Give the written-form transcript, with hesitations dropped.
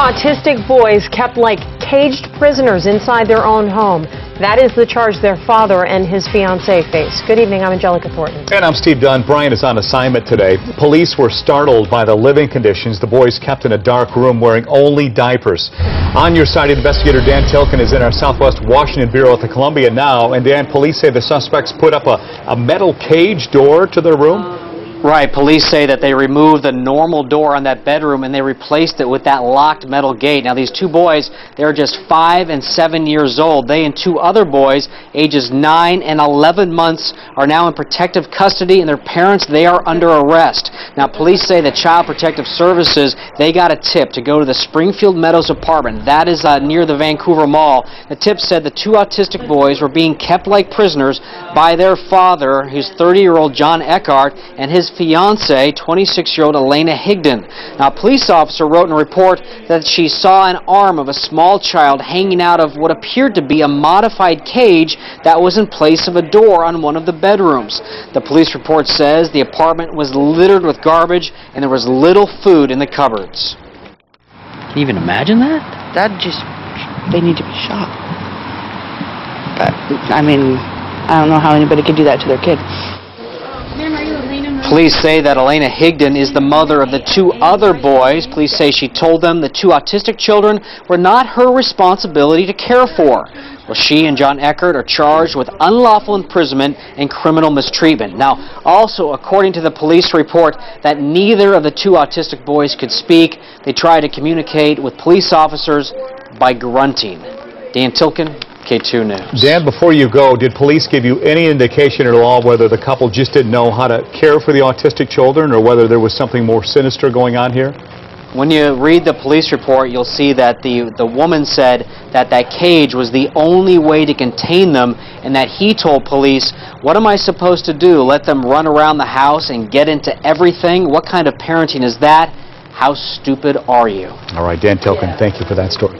autistic boys kept like caged prisoners inside their own home. That is the charge their father and his fiancée face. Good evening, I'm Angelica Thornton. And I'm Steve Dunn. Brian is on assignment today. Police were startled by the living conditions. The boys kept in a dark room wearing only diapers. On your side, investigator Dan Tilkin is in our Southwest Washington Bureau at the Columbia now. And Dan, police say the suspects put up a metal cage door to their room? Right. Police say that they removed the normal door on that bedroom and they replaced it with that locked metal gate. Now, these two boys, they're just 5 and 7 years old. They and two other boys, ages 9 and 11 months, are now in protective custody, and their parents, they are under arrest. Now, police say that Child Protective Services, they got a tip to go to the Springfield Meadows apartment. That is near the Vancouver Mall. The tip said the two autistic boys were being kept like prisoners by their father, who's 30-year-old John Eckhart, and his fiancée, 26-year-old Elena Higdon. Now, a police officer wrote in a report that she saw an arm of a small child hanging out of what appeared to be a modified cage that was in place of a door on one of the bedrooms. The police report says the apartment was littered with garbage and there was little food in the cupboards. Can you even imagine that? They need to be shot. But, I mean, I don't know how anybody could do that to their kid. Police say that Elena Higdon is the mother of the two other boys. Police say she told them the two autistic children were not her responsibility to care for. Well, she and John Eckhart are charged with unlawful imprisonment and criminal mistreatment. Now, also, according to the police report, that neither of the two autistic boys could speak. They tried to communicate with police officers by grunting. Dan Tilkin, K2 News. Dan, before you go, did police give you any indication at all whether the couple just didn't know how to care for the autistic children or whether there was something more sinister going on here? When you read the police report, you'll see that the woman said that that cage was the only way to contain them, and that he told police, "What am I supposed to do? Let them run around the house and get into everything? What kind of parenting is that? How stupid are you?" All right, Dan Tilkin, thank you for that story.